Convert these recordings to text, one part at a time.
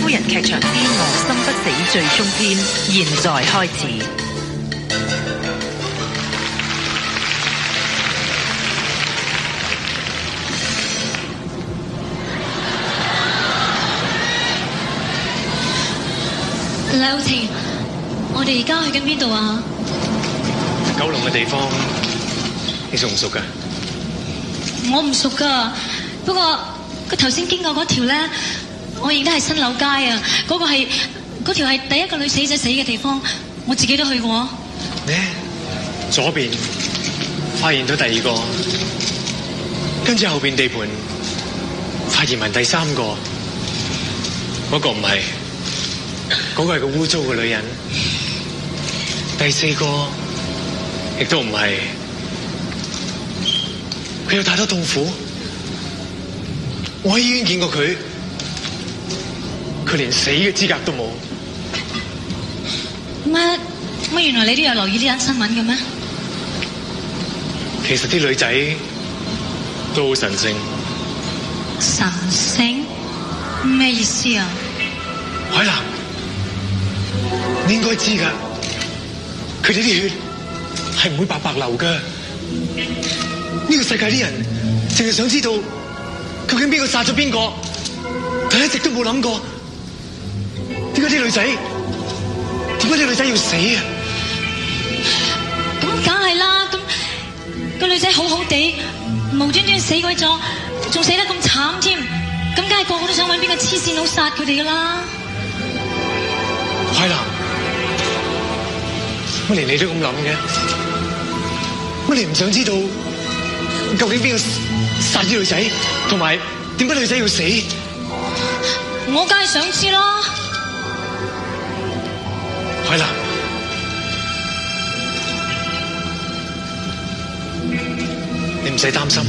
夫人劇場之我心不死最終篇，現在開始。劉晴，我哋而家去緊邊度啊？九龍嘅地方，你熟唔熟噶？我唔熟噶，不過佢頭先經過嗰條咧，我認得係新柳街啊。嗰條係第一個女死者死嘅地方，我自己都去過。呢左邊發現到第二個，跟住後邊地盤發現埋第三個，嗰個唔係。嗰個係個污糟嘅女人，第四個亦都唔係，佢有太多痛苦。我喺醫院見過佢，佢連死嘅資格都冇。乜原來你都有留意呢單新聞嘅咩？其實啲女仔都好神聖。神聖？咩意思啊？海南。你應該知噶，佢哋啲血係唔會白白流噶。呢個世界啲人淨係想知道究竟邊個殺咗邊個，但一直都冇諗過點解啲女仔要死啊？咁梗係啦，咁個女仔好好地，無端端死鬼咗，仲死得咁慘添，咁梗係個個都想揾邊個黐線佬殺佢哋噶啦。海南。乜連你都咁諗嘅？乜你唔想知道究竟邊個殺啲女仔，同埋點解女仔要死？我梗係想知啦。海南，你唔使擔心，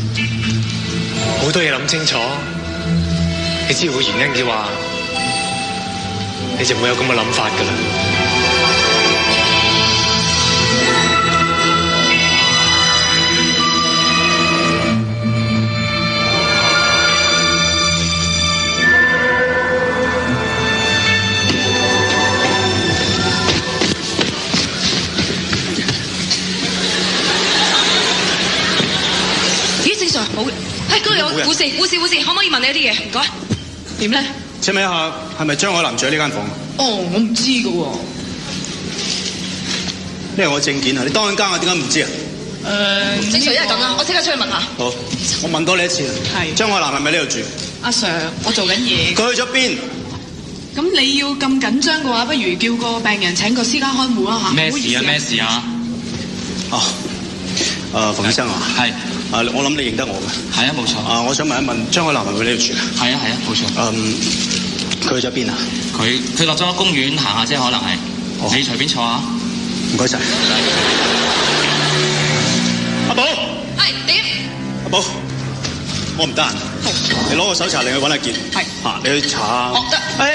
好多嘢諗清楚，你知道個原因嘅話，你就冇有咁嘅諗法噶啦。冇嘅，係嗰度有護士，可唔可以問你一啲嘢？唔該。點咧？請問一下，係咪張海南住喺呢間房？哦，我唔知㗎喎。呢係我證件啊！你當緊監啊？點解唔知啊？正常一係咁啦，我即刻出去問下。好，我問多你一次。係。張海南係咪呢度住？阿 Sir，我做緊嘢。佢去咗邊？咁你要咁緊張嘅話，不如叫個病人請個私家看護啊嚇。咩事啊？咩事啊？哦，馮醫生啊。係。我諗你認得我嘅。係啊，冇錯。我想問一問，張海南係咪呢度住啊？係啊，冇錯。佢去咗邊啊？佢落咗公園行下啫，可能係。你隨便坐下。唔該晒。阿寶。係點？阿寶，我唔得閒。你攞個搜查令去揾阿傑。係。你去查。得。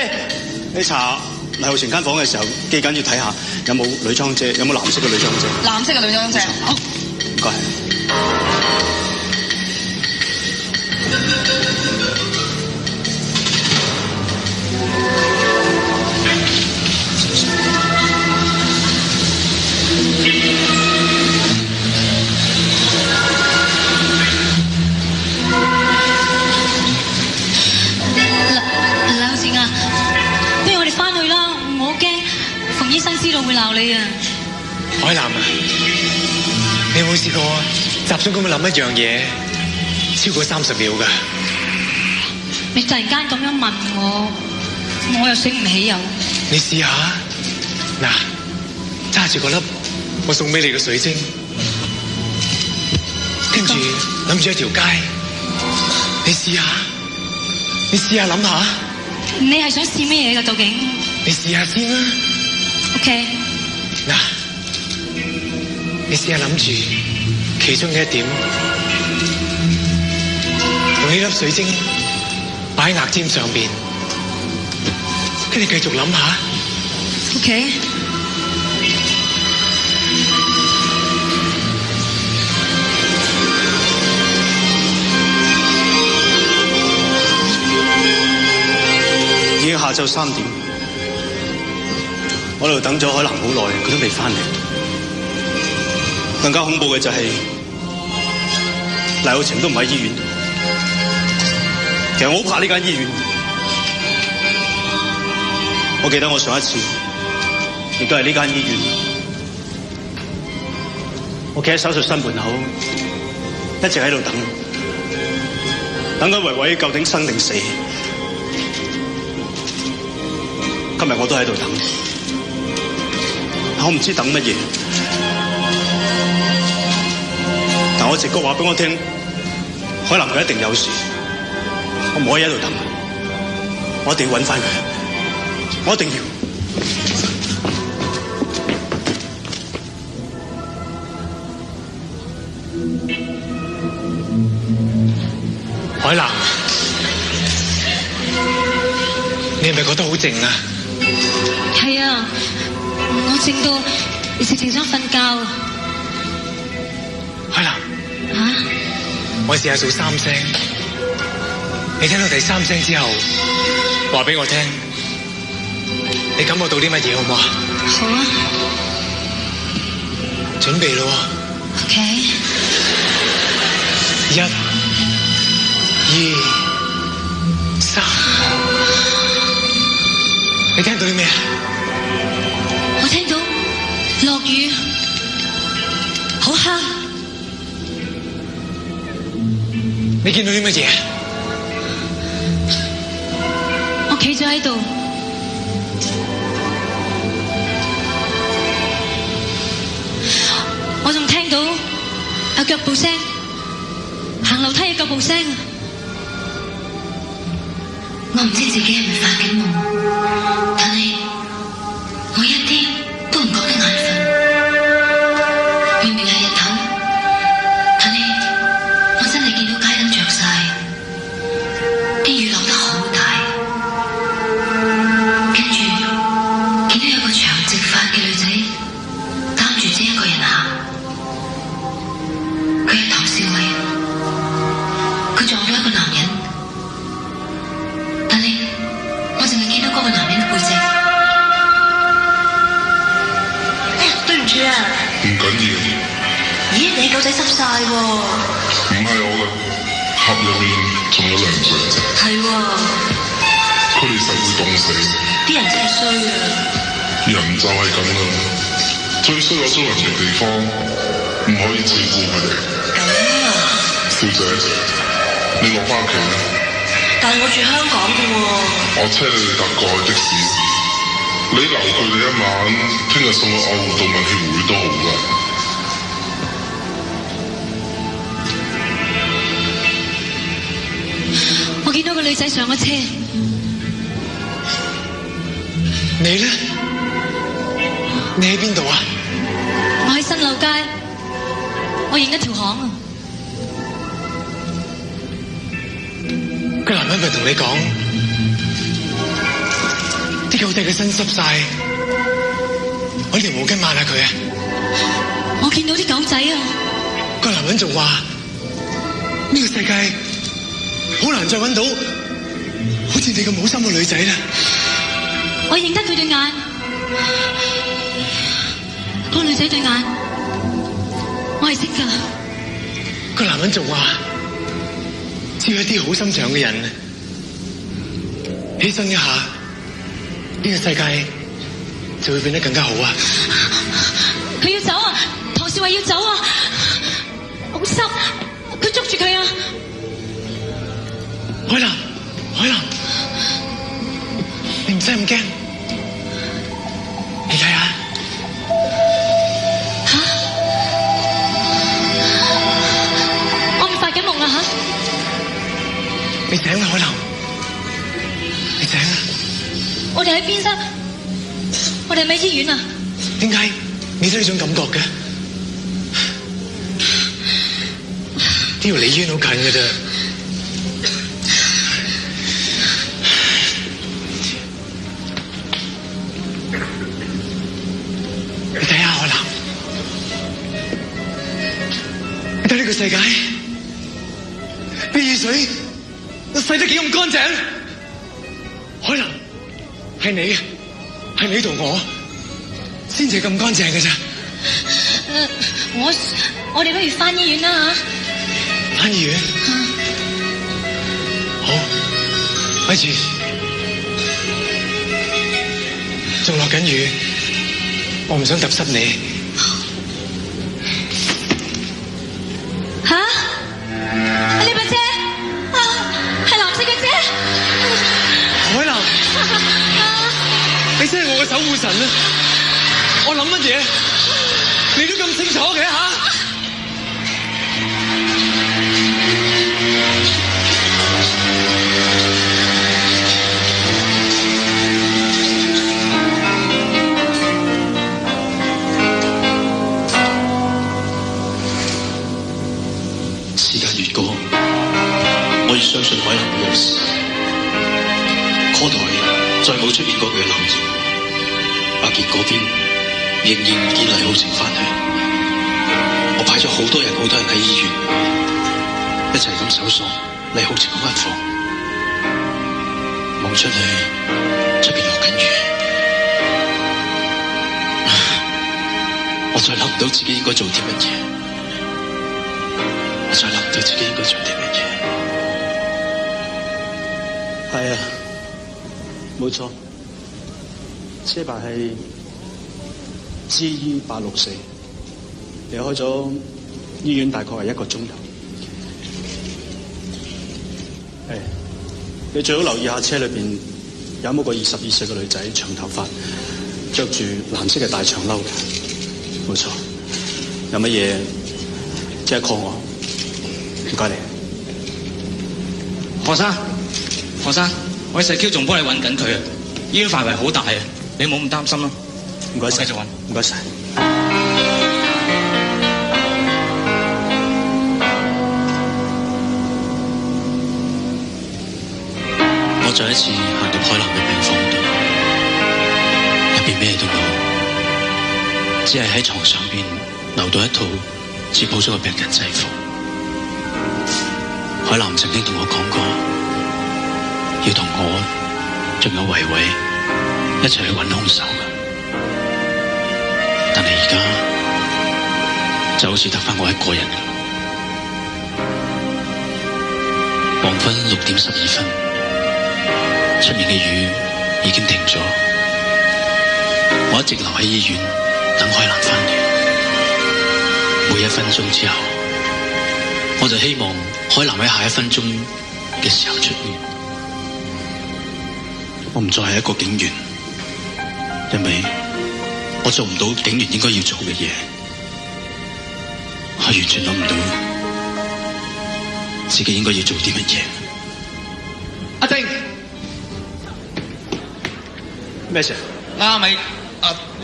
你查黎浩成間房嘅時候，記緊要睇下有冇女裝遮，有冇藍色嘅女裝遮。藍色嘅女裝遮。好。唔該。劉晴啊，不如我哋翻去啦，我好驚馮醫生知道會鬧你啊。海南啊，你有冇試過集中咁樣諗一樣嘢超過30秒㗎？你突然間咁樣問我又醒唔起有。你試下，嗱，揸住個粒我送俾你嘅水晶，跟住諗住一條街，你試下諗下。你係想試乜嘢㗎？究竟？你試下先啦。OK。嗱，你試下諗住其中嘅一點，用呢粒水晶擺喺額尖上邊，跟住繼續諗下。OK。已經下下晝3點，我喺度等咗海南好耐，佢都未翻嚟。更加恐怖嘅就係黎浩晴都唔喺醫院。其實我好怕呢間醫院。我記得我上一次亦都係呢間醫院，我企喺手術室門口，一直喺度等緊維維究竟生定死。今日我都喺度等，我唔知等乜嘢，但我直覺話俾我聽，海南佢一定有事，我唔可以喺度等，我一定要揾返佢，我一定要。海南，你係咪覺得好靜啊？係啊，我靜到你直情想瞓覺。海南，我試下數3聲，你聽到第3聲之後，話俾我聽，你感覺到啲乜嘢好唔好啊？好啊。準備咯。OK。1、2、3，你聽到啲咩啊？我聽到落雨，好黑。你見到啲乜嘢？我企咗喺度，我仲聽到有腳步聲，行樓梯嘅腳步聲。我唔知自己係咪發緊夢，但係我一啲都唔覺得眼瞓。明明係日頭，但係我真係見到街燈着晒，啲雨落得好大，跟住見到有個長直髮嘅女仔擔住遮一個人行，佢係唐少偉，佢撞到一個男人。我淨係見到嗰個男人嘅背脊。哎呀，對唔住啊！唔緊要。咦，你狗仔濕晒喎！唔係我嘅，盒入面仲有2隻。係喎。佢哋實會凍死。啲人真係衰啊！人就係咁啦，最衰有租人嘅地方，唔可以照顧佢哋。咁啊！小姐，你落翻屋企啦。但係我住香港嘅喎。我車你哋搭過去的士，你留佢哋1晚，聽日送去愛護動物協會都好㗎。我見到個女仔上咗車。你咧？你喺邊度啊？我喺新樓街，我影一條巷啊。個男人咪同你講，啲狗仔嘅身濕晒，我條毛巾抹下佢啊！我見到啲狗仔啊！個男人仲話：呢個世界好難再揾到好似你咁好心嘅女仔啦！我認得佢對眼，嗰個女仔對眼，我係識㗎。個男人仲話：只要一啲好心腸嘅人犧牲一下，呢個世界就會變得更加好啊！佢要走啊！唐少偉要走啊！好濕，佢捉住佢啊！海南，海南，你唔使咁驚，你睇下。吓？我唔發緊夢啊吓！你醒啦，海南，你醒啦！我哋喺邊啫？我哋係咪醫院啊？點解你都有呢種感覺嘅？呢條離醫院好近嘅啫。你睇下海南，你睇呢個世界，啲雨水洗得幾咁乾淨。海南，係你同我先至咁乾淨嘅咋。我哋不如返醫院啦嚇。返醫院？好，咪住，仲落緊雨，我唔想揼濕你。嚇？係你把遮？係藍色嘅遮？海南，你真係我嘅守護神啊！我諗乜嘢，你都咁清楚嘅嚇？時間越過，我越相信海南會有事。Call 台再冇出現過佢嘅留言，阿傑嗰邊仍然唔見黎浩晴返去。我派咗好多人喺醫院一齊咁搜索黎浩晴嗰間房，望出去出邊落緊雨，我再諗唔到自己應該做啲乜嘢。我再諗唔到自己應該做啲乜嘢。係啊，冇錯，車牌係 GE864，離開咗醫院大概係1個鐘頭。係，你最好留意下車裏邊有冇個22歲嘅女仔，長頭髮，着住藍色嘅大長褸嘅。冇錯，有乜嘢即係 call 我。唔該你，何生，我喺石 Q 仲幫你揾緊佢啊！醫院範圍好大啊，你冇咁擔心啦。唔該晒，繼續揾，唔該晒。我再一次行到海南嘅病房度，入邊咩都冇，只係喺床上邊留到一套接好咗嘅病人制服。海南曾經同我講過，要同我仲有維維一齊去揾兇手嘅，但係而家就好似得返我一個人。黃昏6點12分，出面嘅雨已經停咗，我一直留喺醫院等海南返嚟。每1分鐘之後，我就希望海南喺下1分鐘嘅時候出現。我唔再係一個警員，因為我做唔到警員應該要做嘅嘢。我完全諗唔到自己應該要做啲乜嘢。阿丁，咩事？啱咪黎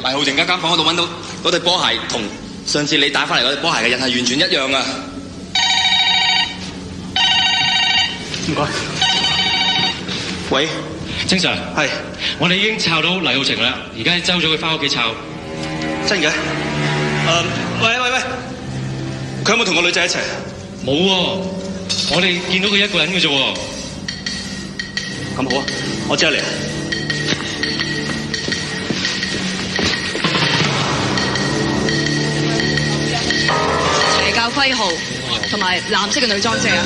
浩晴間房嗰度揾到嗰對波鞋，同上次你帶翻嚟嗰對波鞋嘅印係完全一樣啊！唔該。喂，正常係，我哋已經抄到黎浩晴啦，而家周咗佢翻屋企抄。真嘅？喂，佢有冇同個女仔一齊？冇喎，我哋見到佢一個人嘅啫喎。咁好啊，我即刻嚟。邪教徽號同埋藍色嘅女裝遮啊！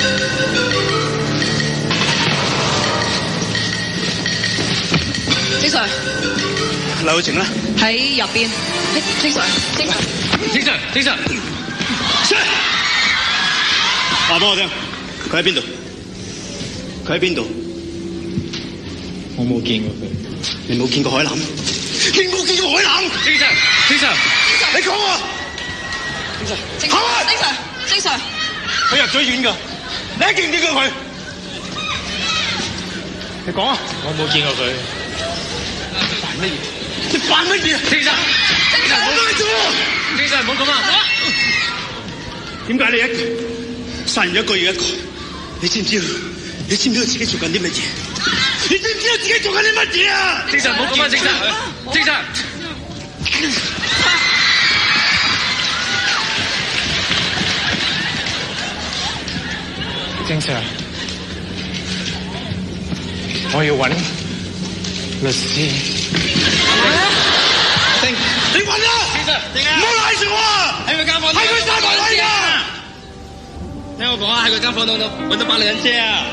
正常。黎浩晴咧？喺入邊。正常。話俾我聽，佢喺邊度？我冇見過佢。你冇見過海南？你冇見過海南？正常。你講啊！正常。佢入咗院㗎，你見唔見過佢？你講啊！我冇見過佢。你扮乜嘢？正常，唔好咁啊！點解你殺完一個又一個？你知唔知道自己做緊啲乜嘢？你知唔知道自己做緊啲乜嘢啊？正常，唔好咁啊！正常。正常，我要揾律師，你揾啦！唔好賴住我啊！喺佢間房，係佢殺埋你㗎！聽我講啊，喺佢間房度揾到把女人車啊！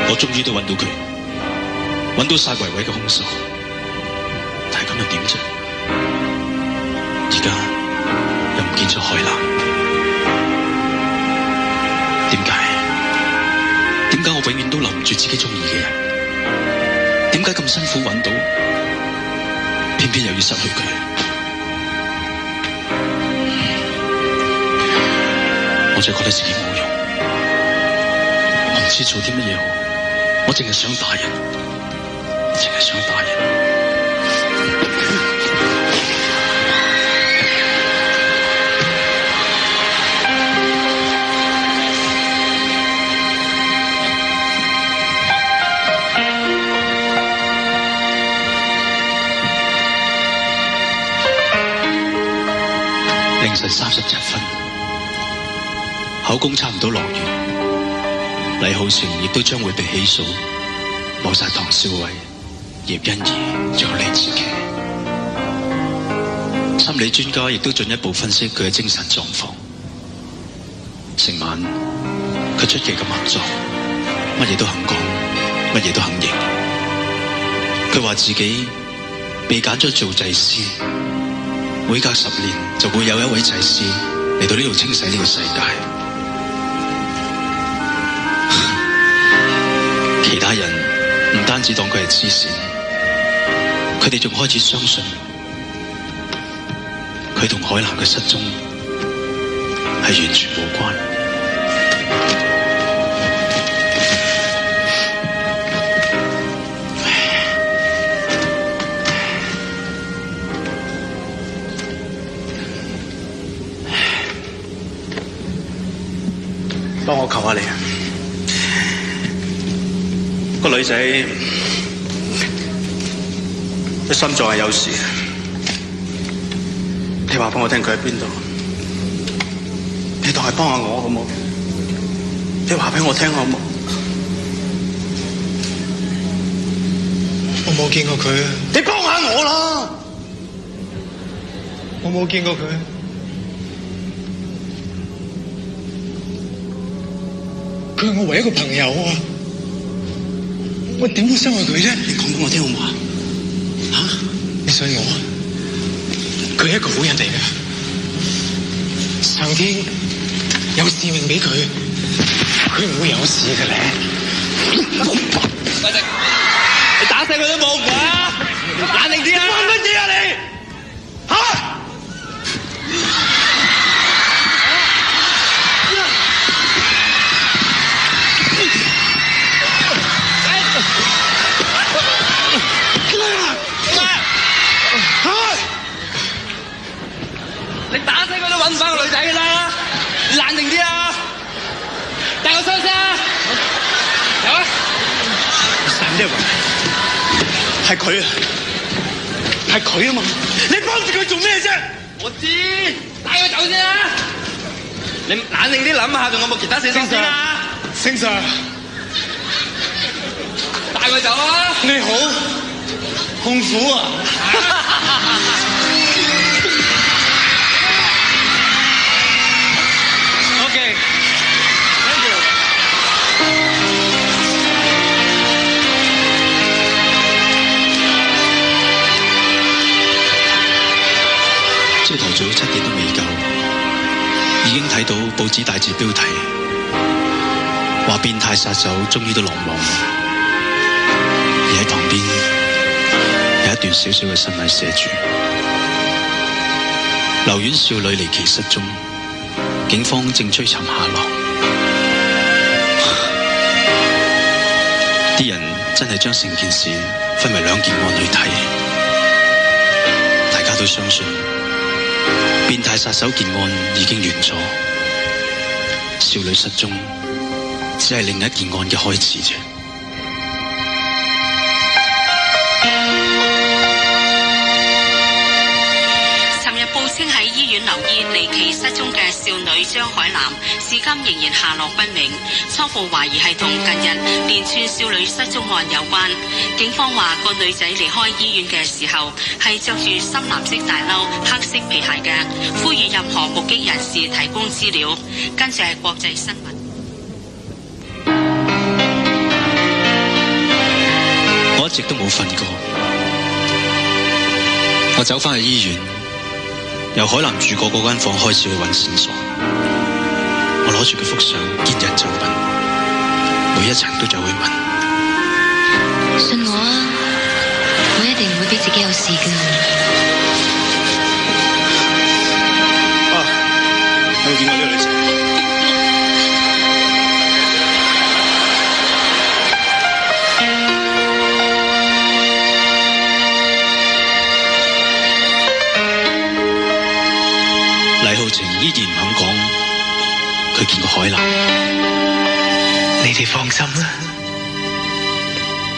我終於都揾到佢，揾到晒維維嘅兇手，但係咁又點啫？而家又唔見咗海南，點解？點解我永遠都留唔住自己中意嘅人？點解咁辛苦揾到，偏偏又要失去佢？我就覺得自己冇用，我唔知做啲乜嘢好，我淨係想打人，淨係想打人。凌晨37分，口供差唔多落完，黎浩成亦都將會被起訴，謀殺唐少偉、葉欣怡仲有你自己。心理專家亦都進一步分析佢嘅精神狀況。成晚佢出奇咁合作，乜嘢都肯講，乜嘢都肯認。佢話自己被揀咗做祭司，每隔10年就會有一位祭司嚟到呢度清洗呢個世界。其他人唔單止當佢係黐線，佢哋仲開始相信佢同海南嘅失蹤係完全無關。幫我求下你啊！個女仔佢心臟係有事，你話俾我聽佢喺邊度？你當係幫下我好冇？你話俾我聽好冇？我冇見過佢。你幫下我啦！我冇見過佢。佢係我唯一一個朋友啊！我點會傷害佢啫？你講俾我聽好唔好啊？嚇！你信我？佢係一個好人嚟嘅，上天有使命俾佢，佢唔會有事嘅咧。喂，你打死佢都冇㗎，冷靜啲啊！玩乜嘢啊你？嚇！你打死佢都揾唔翻個女仔㗎啦！你冷靜啲啊！帶我上車啊！有啊！散一圍，係佢啊！係佢啊嘛！你幫住佢做咩啫？我知，帶佢走先啊！你冷靜啲諗下，仲有冇其他死心先啊？星 Sir，帶佢走啊！你好，痛苦啊！OK，thank you。朝頭早7點都未夠，已經睇到報紙大字標題，話變態殺手終於都落網。而喺旁邊有一段小小嘅新聞寫住：留院少女離奇失蹤，警方正追尋下落。啲人真係將成件事分為2件案去睇，大家都相信變態殺手件案已經完咗，少女失蹤只係另一件案嘅開始啫。尋日報稱喺醫院留醫離奇失失蹤嘅少女張海南，至今仍然下落不明，初步懷疑係同近日連串少女失蹤案有關。警方話個女仔離開醫院嘅時候係着住深藍色大褸、黑色皮鞋嘅，呼籲任何目擊人士提供資料。跟住係國際新聞。我一直都冇瞓過，我走返去醫院，由海南住過嗰間房開始去揾線索。我攞住佢幅相，見人就問，每一層都走去問。信我啊，我一定唔會俾自己有事㗎。有冇見過呢個女仔？黎浩晴依然唔肯講，佢見過海南。你哋放心啦，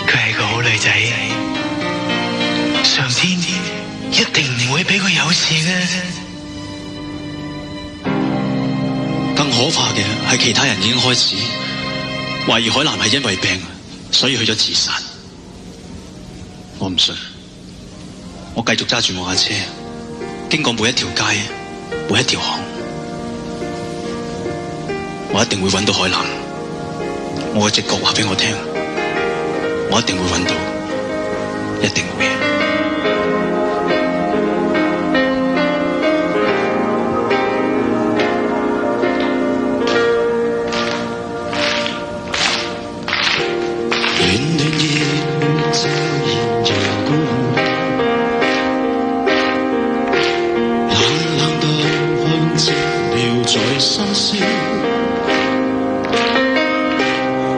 佢係個好女仔，上天一定唔會俾佢有事嘅。更可怕嘅係其他人已經開始懷疑海南係因為病，所以去咗自殺。我唔信，我繼續揸住我架車，經過每一條街，每一條巷，我一定會揾到海南。我嘅直覺話俾我聽，我一定會揾到，一定會。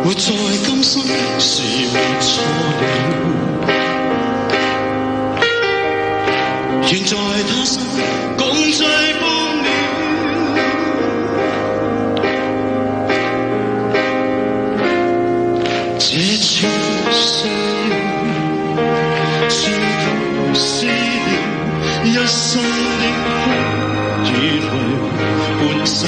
活在今生是活錯了，願在他生共聚半秒。這次需要思念一生的哭與淚，半生。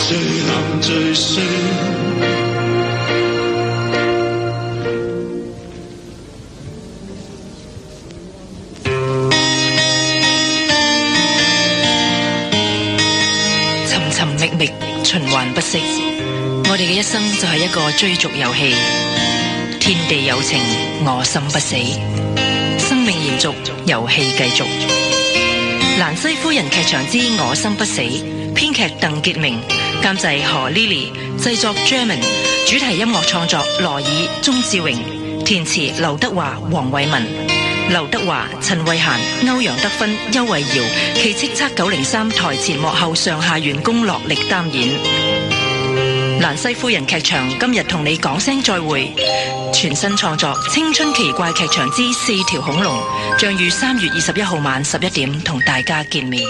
最冷最酸，尋尋覓覓，循環不息。我哋嘅一生就係一個追逐遊戲，天地有情，我心不死。生命延續，遊戲繼續。蘭西夫人劇場之我心不死，編劇鄧潔明，監製何 Lily， 製作 Jerman， 主題音樂創作羅爾、鍾志榮，填詞劉德華、黃偉文，劉德華、陳慧嫻、歐陽德芬、邱慧瑤，其叱咤903台前幕後上下員工落力擔演。蘭西夫人劇場今日同你講聲再會，全新創作青春奇怪劇場之4條恐龍將於3月21號晚11點同大家見面。